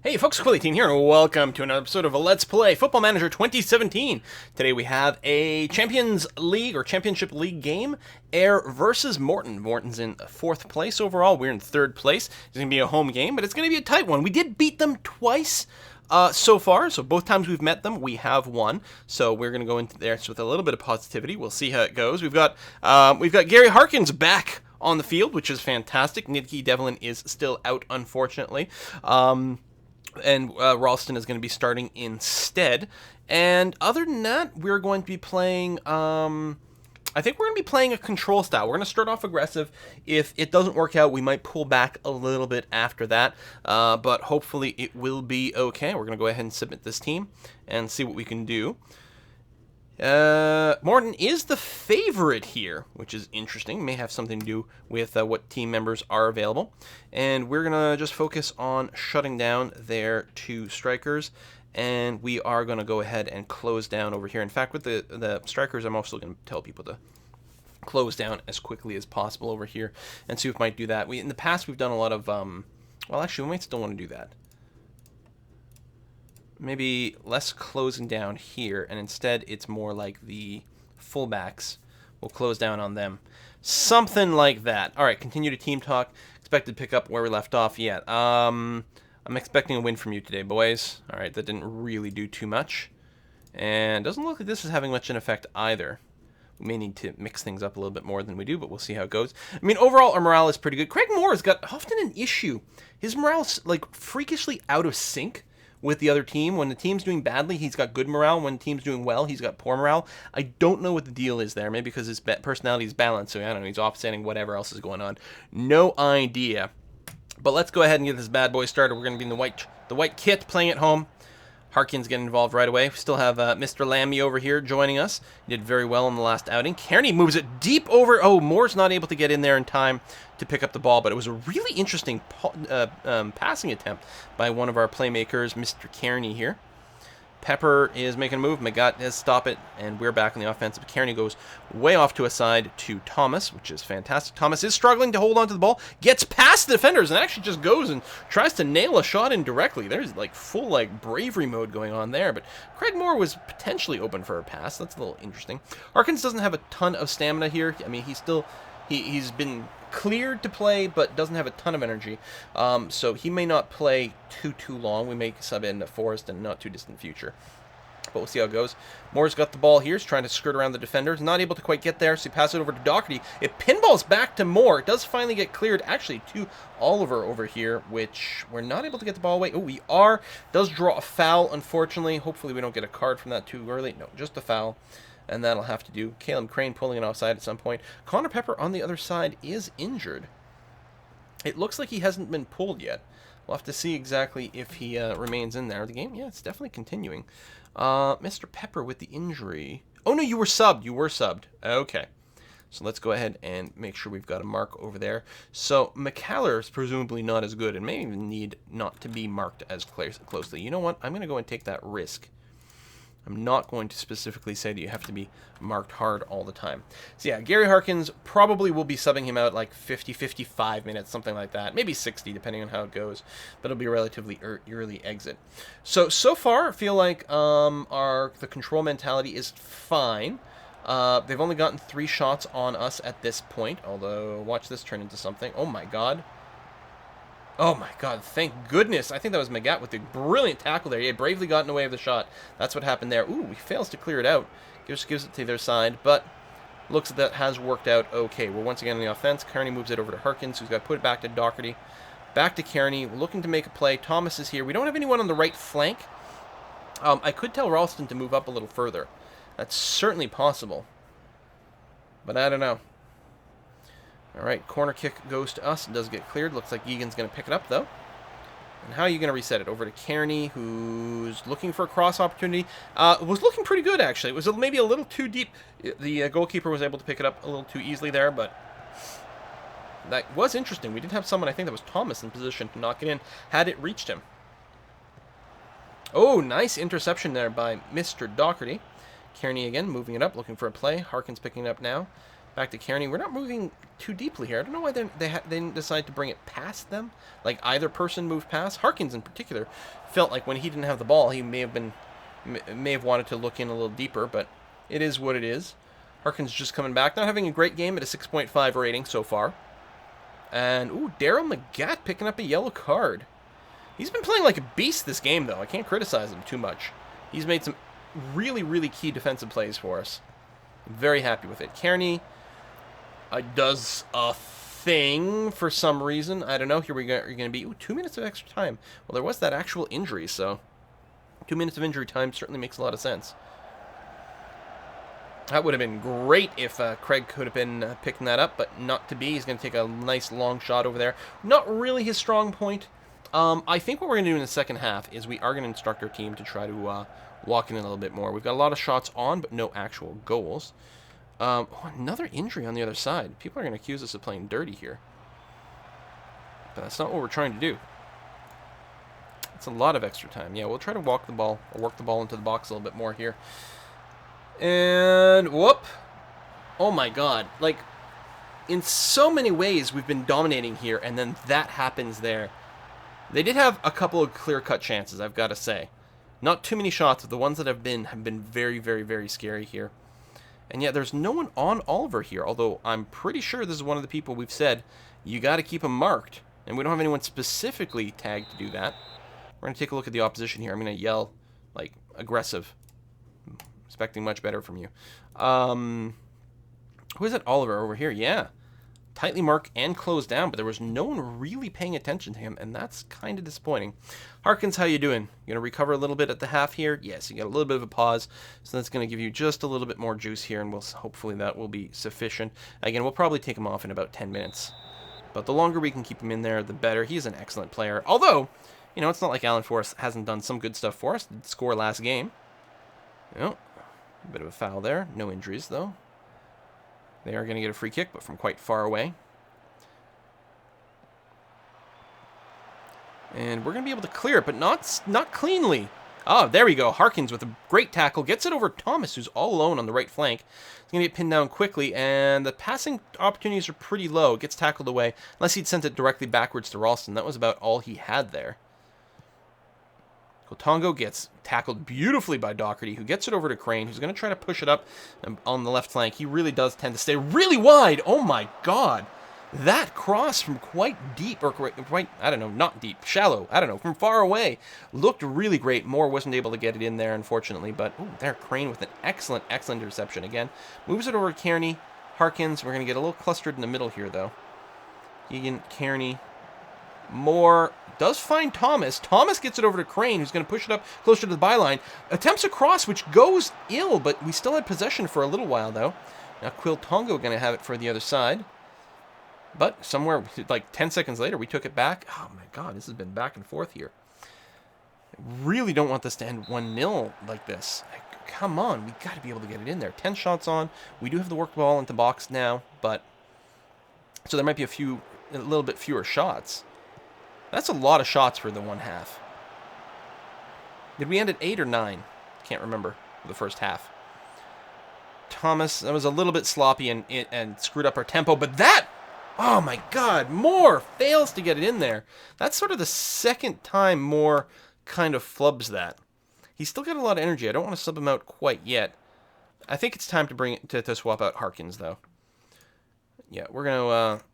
Hey folks, Quilly here, and welcome to another episode of Let's Play Football Manager 2017. Today we have a Champions League or Championship League game, Ayr versus Morton. Morton's in 4th place overall, we're in 3rd place. It's going to be a home game, but it's going to be a tight one. We did beat them twice so far, so both times we've met them, we have won. So we're going to go into there with a little bit of positivity. We'll see how it goes. We've got Gary Harkins back on the field, which is fantastic. Nicky Devlin is still out, unfortunately. And Ralston is going to be starting instead. And other than that, we're going to be playing, I think we're going to be playing a control style. We're going to start off aggressive. If it doesn't work out, we might pull back a little bit after that. But hopefully it will be okay. We're going to go ahead and submit this team and see what we can do. Morton is the favorite here, which is interesting. May have something to do with what team members are available. And we're going to just focus on shutting down their 2 strikers. And we are going to go ahead and close down over here. In fact, with the strikers, I'm also going to tell people to close down as quickly as possible over here and see if we might do that. In the past, we've done a lot of, well, actually, we might still want to do that. Maybe less closing down here, and instead it's more like the fullbacks. We'll close down on them. Something like that. All right, continue to team talk. Expected pick up where we left off. Yeah, I'm expecting a win from you today, boys. All right, that didn't really do too much. And doesn't look like this is having much an effect either. We may need to mix things up a little bit more than we do, but we'll see how it goes. I mean, overall, our morale is pretty good. Craig Moore has got often an issue. His morale's, like, freakishly out of sync with the other team. When the team's doing badly, he's got good morale. When the team's doing well, he's got poor morale. I don't know what the deal is there. Maybe because his personality is balanced, so I don't know, he's offsetting whatever else is going on. No idea. But let's go ahead and get this bad boy started. We're going to be in the white kit, playing at home. Harkins getting involved right away. We still have Mr. Lammy over here joining us. He did very well in the last outing. Kearney moves it deep over. Oh, Moore's not able to get in there in time to pick up the ball, but it was a really interesting passing attempt by one of our playmakers, Mr. Kearney here. Pepper is making a move. Magat has stopped it, and we're back on the offensive. Kearney goes way off to a side to Thomas, which is fantastic. Thomas is struggling to hold on to the ball, gets past the defenders, and actually just goes and tries to nail a shot indirectly. There's like full bravery mode going on there, but Craig Moore was potentially open for a pass. That's a little interesting. Harkins doesn't have a ton of stamina here. I mean, he's been cleared to play, but doesn't have a ton of energy. So he may not play too long. We may sub in Forrest in not too distant future. But we'll see how it goes. Moore's got the ball here. He's trying to skirt around the defenders. Not able to quite get there, so he passes it over to Doherty. It pinballs back to Moore. It does finally get cleared, actually, to Oliver over here, which we're not able to get the ball away. Oh, we are. Does draw a foul, unfortunately. Hopefully we don't get a card from that too early. No, just a foul. And that'll have to do. Caleb Crane pulling it offside at some point. Connor Pepper on the other side is injured. It looks like he hasn't been pulled yet. We'll have to see exactly if he remains in there. The game, yeah, it's definitely continuing. Mr. Pepper with the injury. Oh, no, you were subbed. You were subbed. Okay. So let's go ahead and make sure we've got a mark over there. So McCallum is presumably not as good and may even need not to be marked as closely. You know what? I'm going to go and take that risk. I'm not going to specifically say that you have to be marked hard all the time. So yeah, Gary Harkins probably will be subbing him out like 50, 55 minutes, something like that. Maybe 60, depending on how it goes. But it'll be a relatively early exit. So far, I feel like the control mentality is fine. They've only gotten 3 shots on us at this point. Although, watch this turn into something. Oh my god. Oh my god, thank goodness. I think that was Magat with the brilliant tackle there. He had bravely gotten away with the shot. That's what happened there. Ooh, he fails to clear it out. Gives it to their side, but looks like that has worked out okay. We're once again on the offense. Kearney moves it over to Harkins, who's got to put it back to Doherty. Back to Kearney, looking to make a play. Thomas is here. We don't have anyone on the right flank. I could tell Ralston to move up a little further. That's certainly possible. But I don't know. All right, corner kick goes to us. It does get cleared. Looks like Egan's going to pick it up, though. And how are you going to reset it? Over to Kearney, who's looking for a cross opportunity. Was looking pretty good, actually. It was maybe a little too deep. The goalkeeper was able to pick it up a little too easily there, but that was interesting. We did have someone, I think that was Thomas, in position to knock it in, had it reached him. Oh, nice interception there by Mr. Doherty. Kearney again, moving it up, looking for a play. Harkins picking it up now. Back to Kearney. We're not moving too deeply here. I don't know why they didn't decide to bring it past them. Like either person moved past. Harkins in particular felt like when he didn't have the ball, he may have wanted to look in a little deeper, but it is what it is. Harkins just coming back, not having a great game at a 6.5 rating so far. And ooh, Daryl McGatt picking up a yellow card. He's been playing like a beast this game, though. I can't criticize him too much. He's made some really, really key defensive plays for us. I'm very happy with it. Kearney does a thing for some reason. I don't know. Here we go. You're going to be 2 minutes of extra time. Well, there was that actual injury, so 2 minutes of injury time certainly makes a lot of sense. That would have been great if Craig could have been picking that up, but not to be. He's going to take a nice long shot over there. Not really his strong point. I think what we're going to do in the second half is we are going to instruct our team to try to walk in a little bit more. We've got a lot of shots on, but no actual goals. Another injury on the other side. People are going to accuse us of playing dirty here. But that's not what we're trying to do. It's a lot of extra time. Yeah, we'll try to walk the ball, or work the ball into the box a little bit more here. And, whoop. Oh my god. Like, in so many ways we've been dominating here, and then that happens there. They did have a couple of clear-cut chances, I've got to say. Not too many shots, but the ones that have been very, very, very scary here. And yet there's no one on Oliver here, although I'm pretty sure this is one of the people we've said, you got to keep him marked. And we don't have anyone specifically tagged to do that. We're going to take a look at the opposition here. I'm going to yell, like, aggressive. Expecting much better from you. Who is it? Oliver over here. Yeah. Tightly marked and closed down, but there was no one really paying attention to him, and that's kind of disappointing. Harkins, how you doing? You gonna recover a little bit at the half here? Yes, you got a little bit of a pause, so that's gonna give you just a little bit more juice here, and hopefully that will be sufficient. Again, we'll probably take him off in about 10 minutes, but the longer we can keep him in there, the better. He's an excellent player, although, you know, it's not like Alan Forrest hasn't done some good stuff for us. Did score last game. Oh, a bit of a foul there. No injuries though. They are going to get a free kick, but from quite far away. And we're going to be able to clear it, but not cleanly. Oh, there we go. Harkins with a great tackle. Gets it over Thomas, who's all alone on the right flank. He's going to get pinned down quickly, and the passing opportunities are pretty low. Gets tackled away, unless he'd sent it directly backwards to Ralston. That was about all he had there. Kotongo gets tackled beautifully by Doherty, who gets it over to Crane, who's going to try to push it up on the left flank. He really does tend to stay really wide. Oh my god. That cross from quite deep, or quite, I don't know, not deep, shallow, I don't know, from far away, looked really great. Moore wasn't able to get it in there, unfortunately, but ooh, there, Crane with an excellent, excellent interception again. Moves it over to Kearney. Harkins, we're going to get a little clustered in the middle here, though. Egan, Kearney, Moore does find Thomas. Thomas gets it over to Crane, who's going to push it up closer to the byline. Attempts a cross, which goes ill, but we still had possession for a little while, though. Now Quiltongo going to have it for the other side. But somewhere, like 10 seconds later, we took it back. Oh, my God, this has been back and forth here. I really don't want this to end 1-0 like this. Come on, we got to be able to get it in there. 10 shots on. We do have the work ball into box now, but... So there might be a little bit fewer shots. That's a lot of shots for the one half. Did we end at 8 or 9? Can't remember for the first half. Thomas, that was a little bit sloppy and screwed up our tempo, but that, oh my god, Moore fails to get it in there. That's sort of the second time Moore kind of flubs that. He's still got a lot of energy. I don't want to sub him out quite yet. I think it's time to bring it to swap out Harkins, though. Yeah, we're going to...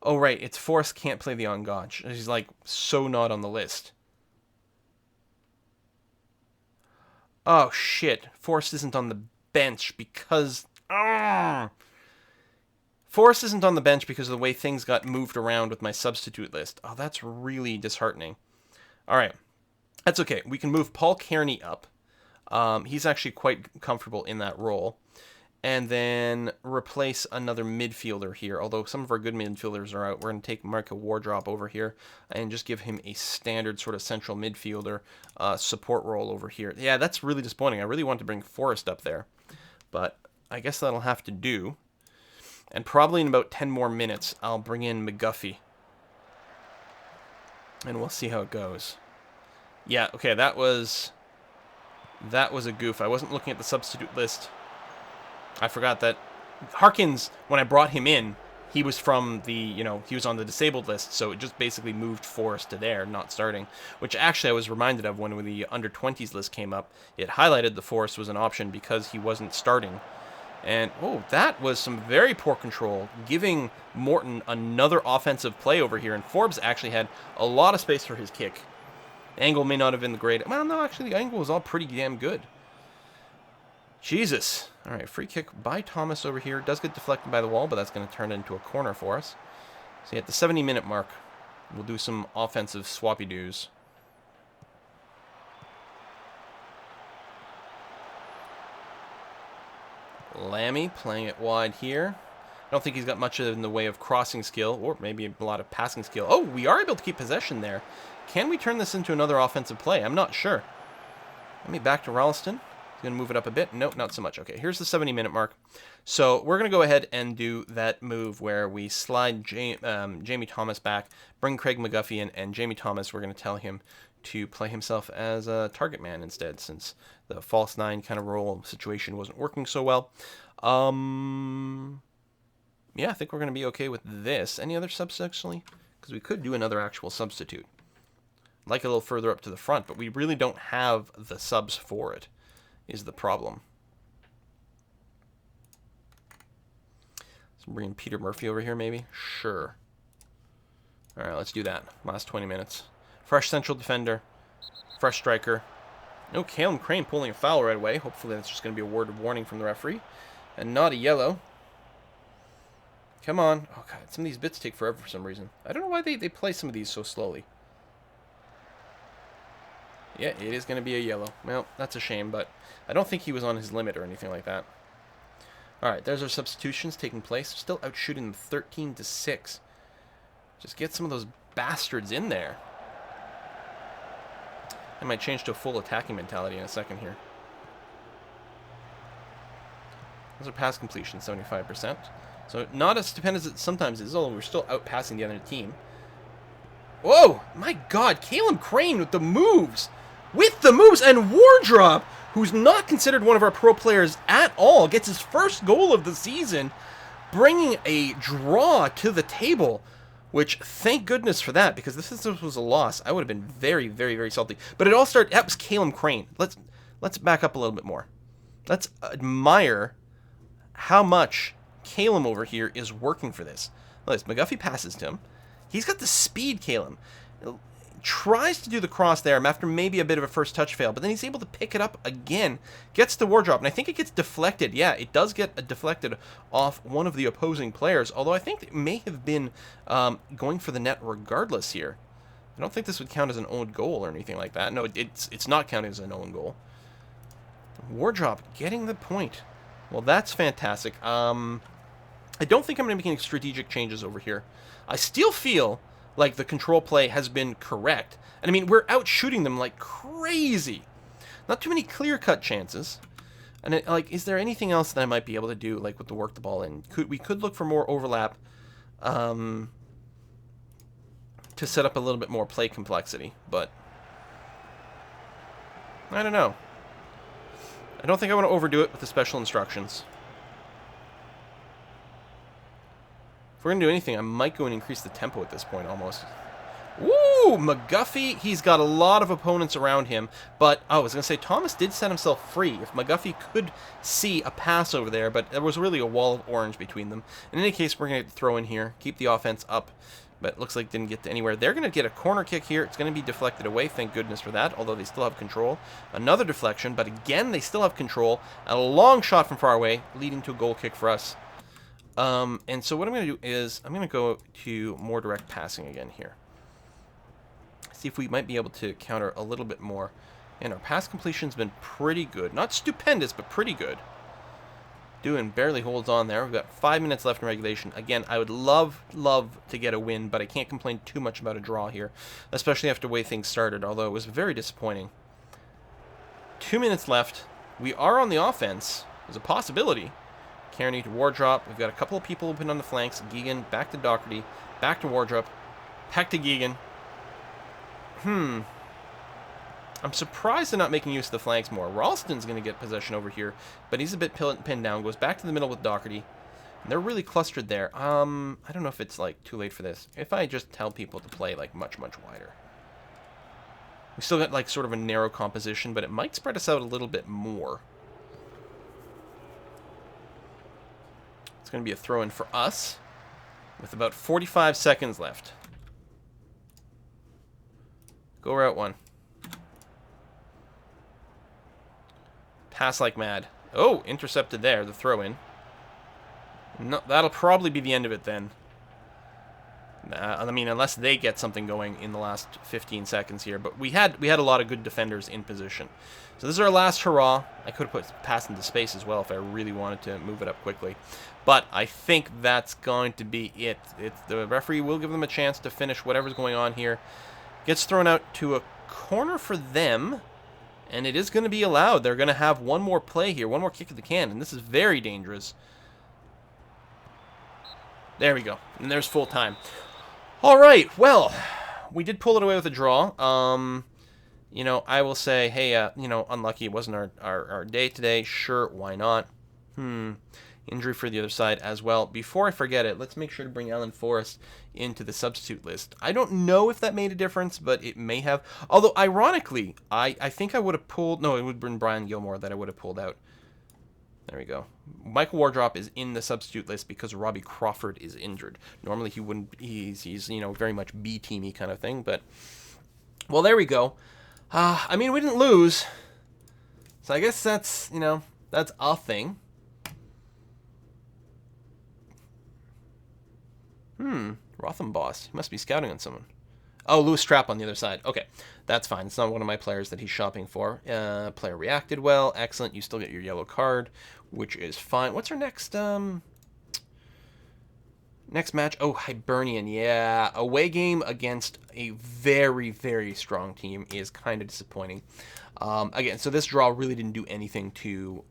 Oh, right, it's Forrest can't play the Engage. He's, like, so not on the list. Oh, shit. Forrest isn't on the bench because... Forrest isn't on the bench because of the way things got moved around with my substitute list. Oh, that's really disheartening. All right. That's okay. We can move Paul Kearney up. He's actually quite comfortable in that role. And then replace another midfielder here. Although some of our good midfielders are out. We're going to take Marco Wardrop over here and just give him a standard sort of central midfielder support role over here. Yeah, that's really disappointing. I really want to bring Forrest up there. But I guess that'll have to do. And probably in about 10 more minutes, I'll bring in McGuffey. And we'll see how it goes. Yeah, okay, that was That was a goof. I wasn't looking at the substitute list. I forgot that Harkins, when I brought him in, he was from the, he was on the disabled list, so it just basically moved Forrest to there, not starting, which actually I was reminded of when the under-20s list came up. It highlighted the Forrest was an option because he wasn't starting. And, oh, that was some very poor control, giving Morton another offensive play over here, and Forbes actually had a lot of space for his kick. Angle may not have been the great. Well, no, actually, the angle was all pretty damn good. Jesus. All right, free kick by Thomas over here. Does get deflected by the wall, but that's going to turn into a corner for us. So at the 70-minute mark, we'll do some offensive swappy-doos. Lammy playing it wide here. I don't think he's got much in the way of crossing skill, or maybe a lot of passing skill. Oh, we are able to keep possession there. Can we turn this into another offensive play? I'm not sure. Let me back to Ralston. He's going to move it up a bit. Nope, not so much. Okay, here's the 70-minute mark. So we're going to go ahead and do that move where we slide Jamie Thomas back, bring Craig McGuffey in, and Jamie Thomas, we're going to tell him to play himself as a target man instead, since the false nine kind of role situation wasn't working so well. Yeah, I think we're going to be okay with this. Any other subs, actually? Because we could do another actual substitute. Like a little further up to the front, but we really don't have the subs for it, is the problem. So bring Peter Murphy over here, maybe? Sure. All right, let's do that. Last 20 minutes. Fresh central defender. Fresh striker. No Calum Crane pulling a foul right away. Hopefully that's just going to be a word of warning from the referee. And not a yellow. Come on. Oh, God. Some of these bits take forever for some reason. I don't know why they play some of these so slowly. Yeah, it is going to be a yellow. Well, that's a shame, but I don't think he was on his limit or anything like that. All right, there's our substitutions taking place. Still outshooting them 13-6. Just get some of those bastards in there. I might change to a full attacking mentality in a second here. Those are pass completion, 75%. So not as stupendous as it sometimes is, although we're still outpassing the other team. Whoa! My God, Calum Crane with the moves! With the moves, and Wardrop, who's not considered one of our pro players at all, gets his first goal of the season, bringing a draw to the table, which, thank goodness for that, because if this was a loss, I would have been very, very, very salty. But it all started, that was Calum Crane. Let's back up a little bit more. Let's admire how much Calum over here is working for this. Look, McGuffey passes to him. He's got the speed, Calum. Tries to do the cross there after maybe a bit of a first touch fail, but then he's able to pick it up again. Gets the Wardrop, and I think it gets deflected. Yeah, it does get deflected off one of the opposing players, although I think it may have been going for the net regardless here. I don't think this would count as an own goal or anything like that. No, it's not counting as an own goal. Wardrop getting the point. Well, that's fantastic. I don't think I'm going to be making strategic changes over here. I still feel like the control play has been correct. And I mean, we're out shooting them like crazy. Not too many clear-cut chances. And is there anything else that I might be able to do, like with the work the ball in? We could look for more overlap to set up a little bit more play complexity, but I don't know. I don't think I want to overdo it with the special instructions. If we're going to do anything, I might go and increase the tempo at this point almost. Woo! McGuffey, he's got a lot of opponents around him, but I was going to say, Thomas did set himself free. If McGuffey could see a pass over there, but there was really a wall of orange between them. In any case, we're going to throw in here, keep the offense up, but it looks like didn't get to anywhere. They're going to get a corner kick here. It's going to be deflected away, thank goodness for that, although they still have control. Another deflection, but again, they still have control. A long shot from far away, leading to a goal kick for us. And so what I'm going to do is I'm going to go to more direct passing again here. See if we might be able to counter a little bit more. And our pass completion's been pretty good. Not stupendous, but pretty good. Doing barely holds on there. We've got 5 minutes left in regulation. Again, I would love to get a win, but I can't complain too much about a draw here, especially after the way things started, although it was very disappointing. 2 minutes left. We are on the offense. There's a possibility. Kearney to Wardrop. We've got a couple of people open on the flanks. Geegan, back to Doherty, back to Wardrop, back to Geegan. I'm surprised they're not making use of the flanks more. Ralston's going to get possession over here, but he's a bit pinned down. Goes back to the middle with Doherty. And they're really clustered there. I don't know if it's, like, too late for this. If I just tell people to play, like, much, much wider. We still got, like, sort of a narrow composition, but it might spread us out a little bit more. It's going to be a throw-in for us with about 45 seconds left. Go route one. Pass like mad. Oh, intercepted there, the throw-in. No, that'll probably be the end of it then. I mean, unless they get something going in the last 15 seconds here. But we had a lot of good defenders in position. So this is our last hurrah. I could have put pass into space as well if I really wanted to move it up quickly. But I think that's going to be it. The referee will give them a chance to finish whatever's going on here. Gets thrown out to a corner for them. And it is going to be allowed. They're going to have one more play here. One more kick at the can. And this is very dangerous. There we go. And there's full time. All right. Well, we did pull it away with a draw. You know, I will say, hey, you know, unlucky. It wasn't our day today. Sure, why not? Injury for the other side as well. Before I forget it, let's make sure to bring Alan Forrest into the substitute list. I don't know if that made a difference, but it may have. Although, ironically, I think I would have pulled... No, it would have been Brian Gilmore that I would have pulled out. There we go. Michael Wardrop is in the substitute list because Robbie Crawford is injured. Normally he wouldn't. He's you know, very much B-teamy kind of thing. But, well, there we go. I mean, we didn't lose. So I guess that's, you know, that's a thing. Rothenboss. He must be scouting on someone. Oh, Lewis Trapp on the other side. Okay, that's fine. It's not one of my players that he's shopping for. Player reacted well. Excellent. You still get your yellow card, which is fine. What's our next next match? Oh, Hibernian. Yeah, away game against a very, very strong team is kind of disappointing. Again, so this draw really didn't do anything to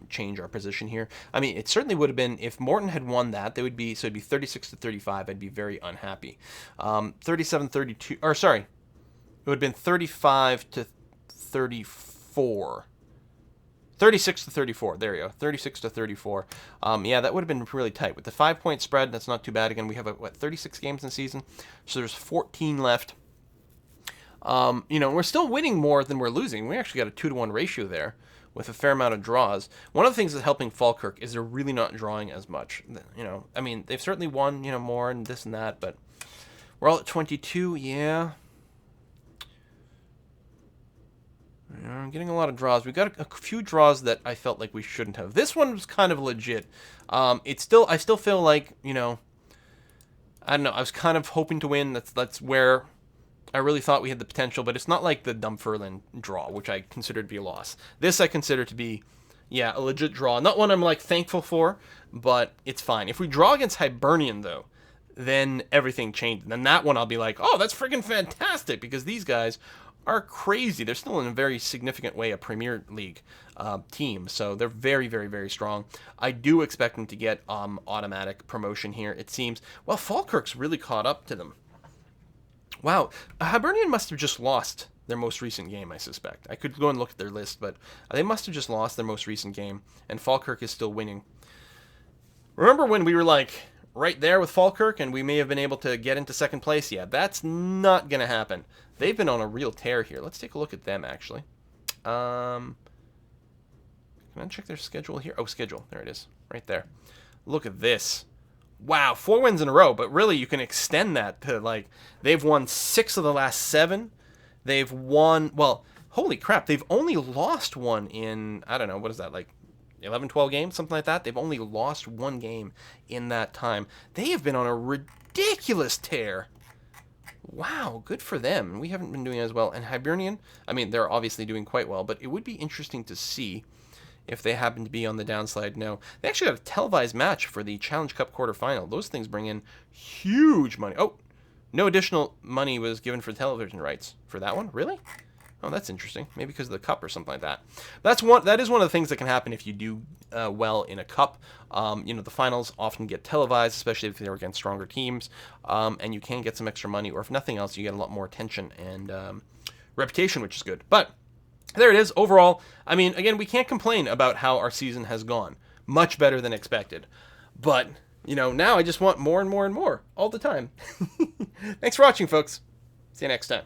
change our position here. I mean, it certainly would have been, if Morton had won that, they would be, so it'd be 36-35. I'd be very unhappy. 37-32, or sorry, it would have been 35-34. 36-34, there you go, 36-34. Yeah, that would have been really tight. With the 5-point spread, that's not too bad. Again, we have, 36 games in the season, so there's 14 left. You know, we're still winning more than we're losing. We actually got a 2-to-1 ratio there with a fair amount of draws. One of the things that's helping Falkirk is they're really not drawing as much. You know, I mean, they've certainly won, you know, more and this and that, but we're all at 22, yeah. I'm getting a lot of draws. We've got a few draws that I felt like we shouldn't have. This one was kind of legit. I still feel like, you know, I don't know, I was kind of hoping to win. That's where I really thought we had the potential, but it's not like the Dunfermline draw, which I considered to be a loss. This I consider to be, yeah, a legit draw. Not one I'm, like, thankful for, but it's fine. If we draw against Hibernian, though, then everything changes. And then that one I'll be like, oh, that's freaking fantastic, because these guys are crazy. They're still in a very significant way a Premier League team, so they're very, very, very strong. I do expect them to get automatic promotion here, it seems. Well, Falkirk's really caught up to them. Wow, Hibernian must have just lost their most recent game, I suspect. I could go and look at their list, but they must have just lost their most recent game, and Falkirk is still winning. Remember when we were, like, right there with Falkirk, and we may have been able to get into second place? Yeah, that's not going to happen. They've been on a real tear here. Let's take a look at them, actually. Can I check their schedule here? Oh, schedule. There it is. Right there. Look at this. Wow, 4 wins in a row, but really you can extend that to, like, they've won 6 of the last 7. They've won, well, holy crap, they've only lost one in, I don't know, what is that, like 11, 12 games, something like that? They've only lost 1 game in that time. They have been on a ridiculous tear. Wow, good for them. We haven't been doing as well. And Hibernian, I mean, they're obviously doing quite well, but it would be interesting to see if they happen to be on the downslide. No. They actually have a televised match for the Challenge Cup quarterfinal. Those things bring in huge money. Oh, no additional money was given for television rights for that one? Really? Oh, that's interesting. Maybe because of the cup or something like that. That is one of the things that can happen if you do well in a cup. You know, the finals often get televised, especially if they're against stronger teams, and you can get some extra money, or if nothing else, you get a lot more attention and reputation, which is good. But there it is. Overall, I mean, again, we can't complain about how our season has gone. Much better than expected. But, now I just want more and more and more all the time. Thanks for watching, folks. See you next time.